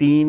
3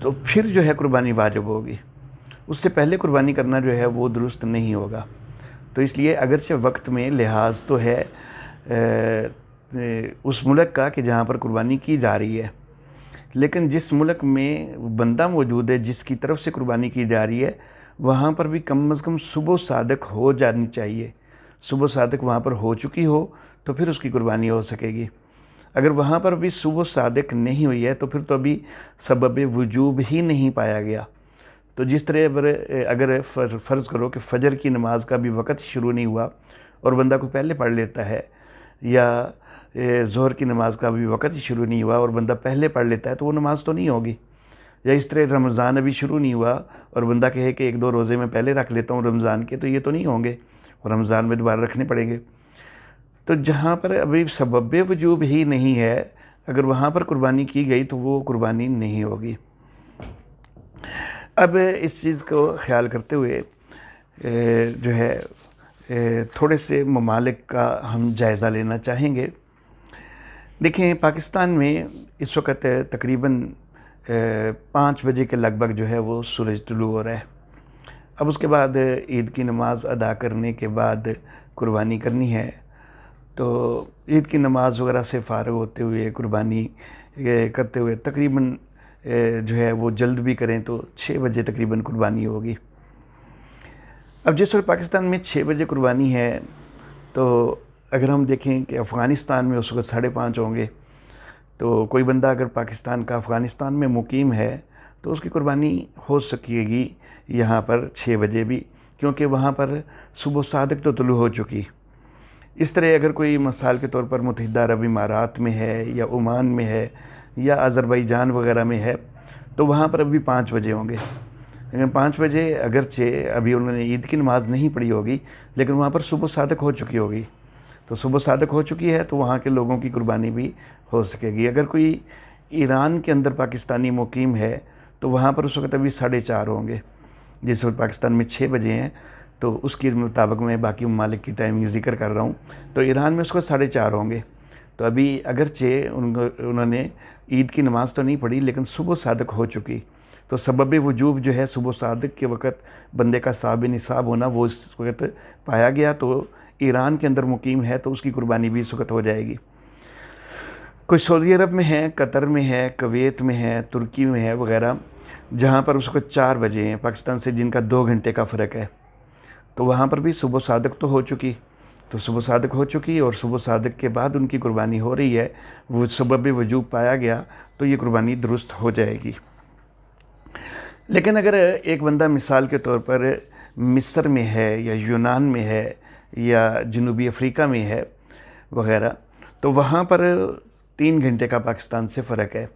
تو پھر جو ہے قربانی واجب ہوگی، اس سے پہلے قربانی کرنا جو ہے وہ درست نہیں ہوگا۔ تو اس لیے اگرچہ وقت میں لحاظ تو ہے اس ملک کا کہ جہاں پر قربانی کی جا رہی ہے، لیکن جس ملک میں بندہ موجود ہے جس کی طرف سے قربانی کی جا رہی ہے وہاں پر بھی کم از کم صبح صادق ہو جانی چاہیے۔ صبح صادق وہاں پر ہو چکی ہو تو پھر اس کی قربانی ہو سکے گی۔ اگر وہاں پر بھی صبح صادق نہیں ہوئی ہے تو پھر تو ابھی سبب وجوب ہی نہیں پایا گیا۔ تو جس طرح اگر فرض کرو کہ فجر کی نماز کا بھی وقت شروع نہیں ہوا اور بندہ کو پہلے پڑھ لیتا ہے، یا ظہر کی نماز کا بھی وقت ہی شروع نہیں ہوا اور بندہ پہلے پڑھ لیتا ہے، تو وہ نماز تو نہیں ہوگی۔ یا اس طرح رمضان ابھی شروع نہیں ہوا اور بندہ کہے کہ 1-2 روزے میں پہلے رکھ لیتا ہوں رمضان کے، تو یہ تو نہیں ہوں گے، رمضان میں دوبارہ رکھنے پڑیں گے۔ تو جہاں پر ابھی سبب وجوب ہی نہیں ہے، اگر وہاں پر قربانی کی گئی تو وہ قربانی نہیں ہوگی۔ اب اس چیز کو خیال کرتے ہوئے جو ہے تھوڑے سے ممالک کا ہم جائزہ لینا چاہیں گے۔ دیکھیں، پاکستان میں اس وقت تقریباً 5 بجے کے لگ بھگ جو ہے وہ سورج طلوع ہو رہا ہے۔ اب اس کے بعد عید کی نماز ادا کرنے کے بعد قربانی کرنی ہے، تو عید کی نماز وغیرہ سے فارغ ہوتے ہوئے قربانی کرتے ہوئے تقریباً جو ہے وہ جلد بھی کریں تو 6 بجے تقریباً قربانی ہوگی۔ اب جس وقت پاکستان میں 6 بجے قربانی ہے، تو اگر ہم دیکھیں کہ افغانستان میں اس وقت 5:30 ہوں گے، تو کوئی بندہ اگر پاکستان کا افغانستان میں مقیم ہے تو اس کی قربانی ہو سکے گی یہاں پر 6 بجے بھی، کیونکہ وہاں پر صبح صادق تو طلوع ہو چکی۔ اس طرح اگر کوئی مثال کے طور پر متحدہ عرب امارات میں ہے یا عمان میں ہے یا آذربائیجان وغیرہ میں ہے، تو وہاں پر ابھی 5 بجے ہوں گے۔ لیکن 5 بجے اگرچہ ابھی انہوں نے عید کی نماز نہیں پڑھی ہوگی، لیکن وہاں پر صبح صادق ہو چکی ہوگی۔ تو صبح صادق ہو چکی ہے تو وہاں کے لوگوں کی قربانی بھی ہو سکے گی۔ اگر کوئی ایران کے اندر پاکستانی مقیم ہے تو وہاں پر اس وقت ابھی 4:30 ہوں گے، جس وقت پاکستان میں 6 بجے ہیں، تو اس کے مطابق میں باقی ممالک کی ٹائمنگ ذکر کر رہا ہوں۔ تو ایران میں اس وقت 4:30 ہوں گے۔ تو ابھی اگرچہ انہوں نے عید کی نماز تو نہیں پڑھی، لیکن صبح صادق ہو چکی۔ تو سبب وجوب جو ہے صبح صادق کے وقت بندے کا صاحب نصاب ہونا، وہ اس وقت پایا گیا، تو ایران کے اندر مقیم ہے تو اس کی قربانی بھی اس وقت ہو جائے گی۔ کوئی سعودی عرب میں ہے، قطر میں ہے، کویت میں ہے، ترکی میں ہے وغیرہ، جہاں پر اس وقت 4 بجے ہیں پاکستان سے، جن کا 2 گھنٹے کا فرق ہے، تو وہاں پر بھی صبح صادق تو ہو چکی۔ تو صبح صادق ہو چکی اور صبح صادق کے بعد ان کی قربانی ہو رہی ہے، وہ سبب وجوب پایا گیا تو یہ قربانی درست ہو جائے گی۔ لیکن اگر ایک بندہ مثال کے طور پر مصر میں ہے یا یونان میں ہے یا جنوبی افریقہ میں ہے وغیرہ، تو وہاں پر 3 گھنٹے کا پاکستان سے فرق ہے۔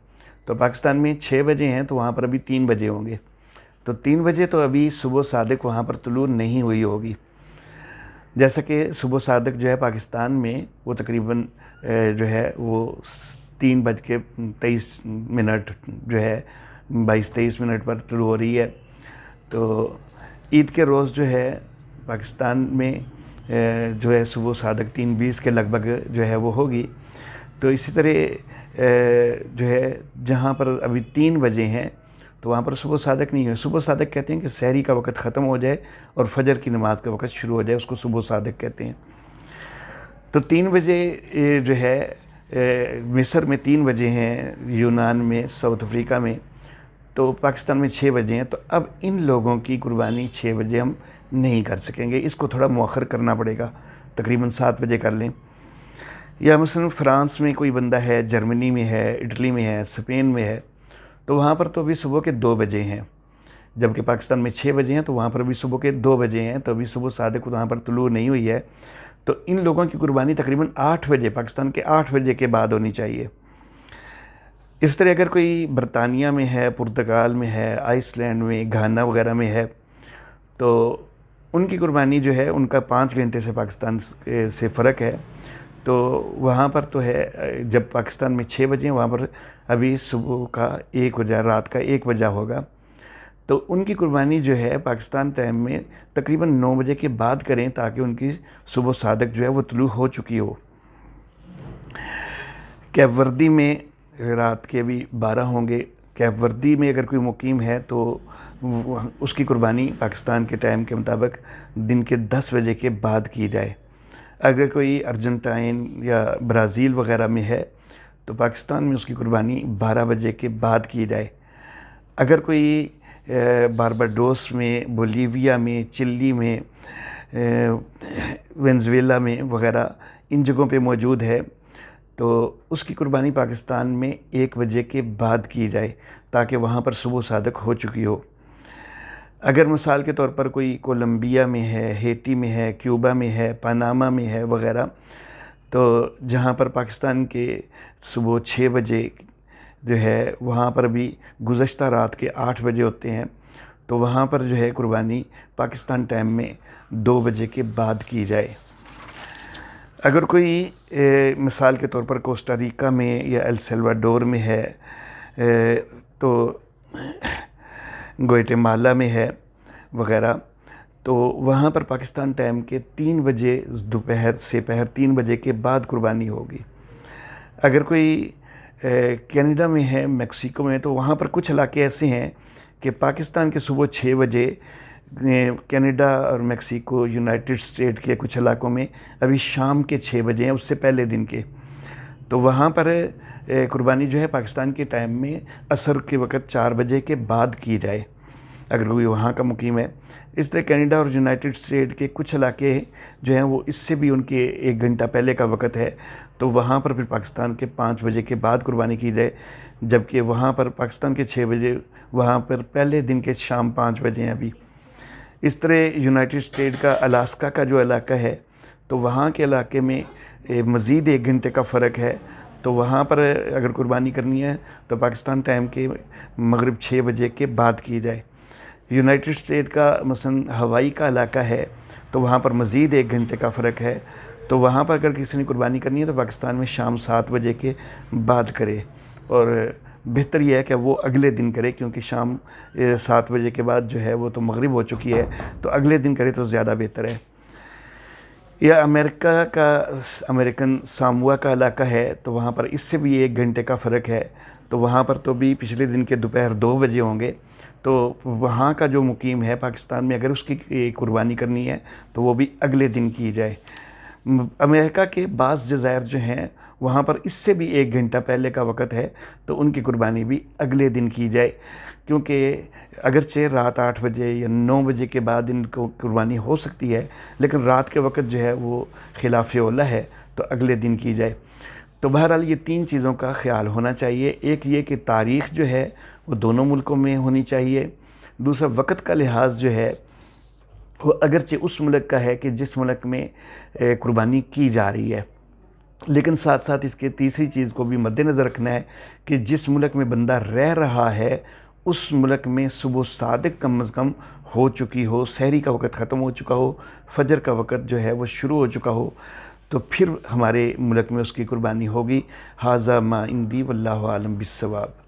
تو پاکستان میں 6 بجے ہیں تو وہاں پر ابھی 3 بجے ہوں گے۔ تو 3 بجے تو ابھی صبح صادق وہاں پر طلوع نہیں ہوئی ہوگی۔ جیسا کہ صبح صادق جو ہے پاکستان میں وہ تقریباً جو ہے وہ 3:23 جو ہے 22-23 پر طلوع ہو رہی ہے۔ تو عید کے روز جو ہے پاکستان میں جو ہے صبح صادق 3:20 کے لگ بھگ جو ہے وہ ہوگی۔ تو اسی طرح جو ہے جہاں پر ابھی 3 بجے ہیں تو وہاں پر صبح صادق نہیں ہے۔ صبح صادق کہتے ہیں کہ سحری کا وقت ختم ہو جائے اور فجر کی نماز کا وقت شروع ہو جائے، اس کو صبح صادق کہتے ہیں۔ تو 3 بجے جو ہے مصر میں 3 بجے ہیں، یونان میں، ساؤتھ افریقہ میں، تو پاکستان میں 6 بجے ہیں۔ تو اب ان لوگوں کی قربانی 6 بجے ہم نہیں کر سکیں گے، اس کو تھوڑا مؤخر کرنا پڑے گا، تقریباً 7 بجے کر لیں۔ یا مثلا فرانس میں کوئی بندہ ہے، جرمنی میں ہے، اٹلی میں ہے، اسپین میں ہے، تو وہاں پر تو ابھی صبح کے 2 بجے ہیں، جبکہ پاکستان میں 6 بجے ہیں، تو وہاں پر ابھی صبح کے 2 بجے ہیں، تو ابھی صبح صادق وہاں پر طلوع نہیں ہوئی ہے۔ تو ان لوگوں کی قربانی تقریباً 8 بجے، پاکستان کے 8 بجے کے بعد ہونی چاہیے۔ اس طرح اگر کوئی برطانیہ میں ہے، پرتگال میں ہے، آئس لینڈ میں، گھانا وغیرہ میں ہے، تو ان کی قربانی جو ہے ان کا 5 گھنٹے سے پاکستان سے فرق ہے، تو وہاں پر تو ہے جب پاکستان میں 6 بجے ہیں، وہاں پر ابھی صبح کا 1 بجے، رات کا 1 بجے ہوگا، تو ان کی قربانی جو ہے پاکستان ٹائم میں تقریباً 9 بجے کے بعد کریں، تاکہ ان کی صبح صادق جو ہے وہ طلوع ہو چکی ہو۔ کیپ وردی میں رات کے بھی 12 ہوں گے، کیپ وردی میں اگر کوئی مقیم ہے تو اس کی قربانی پاکستان کے ٹائم کے مطابق دن کے 10 بجے کے بعد کی جائے۔ اگر کوئی ارجنٹائن یا برازیل وغیرہ میں ہے تو پاکستان میں اس کی قربانی 12 بجے کے بعد کی جائے۔ اگر کوئی بارباڈوس میں، بولیویا میں، چلی میں، وینزویلا میں وغیرہ ان جگہوں پہ موجود ہے تو اس کی قربانی پاکستان میں 1 بجے کے بعد کی جائے تاکہ وہاں پر صبح صادق ہو چکی ہو۔ اگر مثال کے طور پر کوئی کولمبیا میں ہے، ہیٹی میں ہے، کیوبا میں ہے، پاناما میں ہے وغیرہ، تو جہاں پر پاکستان کے صبح 6 بجے جو ہے وہاں پر بھی گزشتہ رات کے 8 بجے ہوتے ہیں، تو وہاں پر جو ہے قربانی پاکستان ٹائم میں 2 بجے کے بعد کی جائے۔ اگر کوئی مثال کے طور پر کوسٹا ریکا میں یا ایل سیلواڈور میں ہے تو گوئٹے-مالا میں ہے وغیرہ، تو وہاں پر پاکستان ٹائم کے 3 بجے دوپہر سے پہر 3 بجے کے بعد قربانی ہوگی۔ اگر کوئی کینیڈا میں ہے، میکسیکو میں، تو وہاں پر کچھ علاقے ایسے ہیں کہ پاکستان کے صبح 6 بجے کینیڈا اور میکسیکو، یونائٹڈ اسٹیٹ کے کچھ علاقوں میں ابھی شام کے 6 بجے ہیں، اس سے پہلے دن کے، تو وہاں پر قربانی جو ہے پاکستان کے ٹائم میں عصر کے وقت 4 بجے کے بعد کی جائے اگر کوئی وہاں کا مقیم ہے۔ اس طرح کینیڈا اور یونائٹڈ اسٹیٹ کے کچھ علاقے جو ہیں وہ اس سے بھی ان کے 1 گھنٹہ پہلے کا وقت ہے، تو وہاں پر پھر پاکستان کے 5 بجے کے بعد قربانی کی جائے، جبکہ وہاں پر پاکستان کے 6 بجے وہاں پر پہلے دن کے شام 5 بجے ہیں ابھی۔ اس طرح یونائٹڈ اسٹیٹ کا الاسکا کا جو علاقہ ہے تو وہاں کے علاقے میں مزید 1 گھنٹے کا فرق ہے، تو وہاں پر اگر قربانی کرنی ہے تو پاکستان ٹائم کے مغرب 6 بجے کے بعد کی جائے۔ یونائٹڈ اسٹیٹ کا مثلا ہوائی کا علاقہ ہے تو وہاں پر مزید 1 گھنٹے کا فرق ہے، تو وہاں پر اگر کسی نے قربانی کرنی ہے تو پاکستان میں شام 7 بجے کے بعد کرے، اور بہتر یہ ہے کہ وہ اگلے دن کرے، کیونکہ شام 7 بجے کے بعد جو ہے وہ تو مغرب ہو چکی ہے، تو اگلے دن کرے تو زیادہ بہتر ہے۔ یا امریکہ کا امریکن ساموا کا علاقہ ہے تو وہاں پر اس سے بھی 1 گھنٹے کا فرق ہے، تو وہاں پر تو بھی پچھلے دن کے دوپہر 2 بجے ہوں گے، تو وہاں کا جو مقیم ہے پاکستان میں اگر اس کی قربانی کرنی ہے تو وہ بھی اگلے دن کی جائے۔ امریکہ کے بعض جزائر جو ہیں وہاں پر اس سے بھی 1 گھنٹہ پہلے کا وقت ہے، تو ان کی قربانی بھی اگلے دن کی جائے، کیونکہ اگرچہ رات 8 بجے یا 9 بجے کے بعد ان کو قربانی ہو سکتی ہے، لیکن رات کے وقت جو ہے وہ خلاف اولیٰ ہے، تو اگلے دن کی جائے۔ تو بہرحال یہ 3 چیزوں کا خیال ہونا چاہیے۔ ایک یہ کہ تاریخ جو ہے وہ دونوں ملکوں میں ہونی چاہیے، دوسرا وقت کا لحاظ جو ہے وہ اگرچہ اس ملک کا ہے کہ جس ملک میں قربانی کی جا رہی ہے، لیکن ساتھ ساتھ اس کے تیسری چیز کو بھی مد نظر رکھنا ہے کہ جس ملک میں بندہ رہ رہا ہے اس ملک میں صبح صادق کم از کم ہو چکی ہو، سحری کا وقت ختم ہو چکا ہو، فجر کا وقت جو ہے وہ شروع ہو چکا ہو، تو پھر ہمارے ملک میں اس کی قربانی ہوگی۔ ھذا ما عندی واللہ اعلم بالصواب۔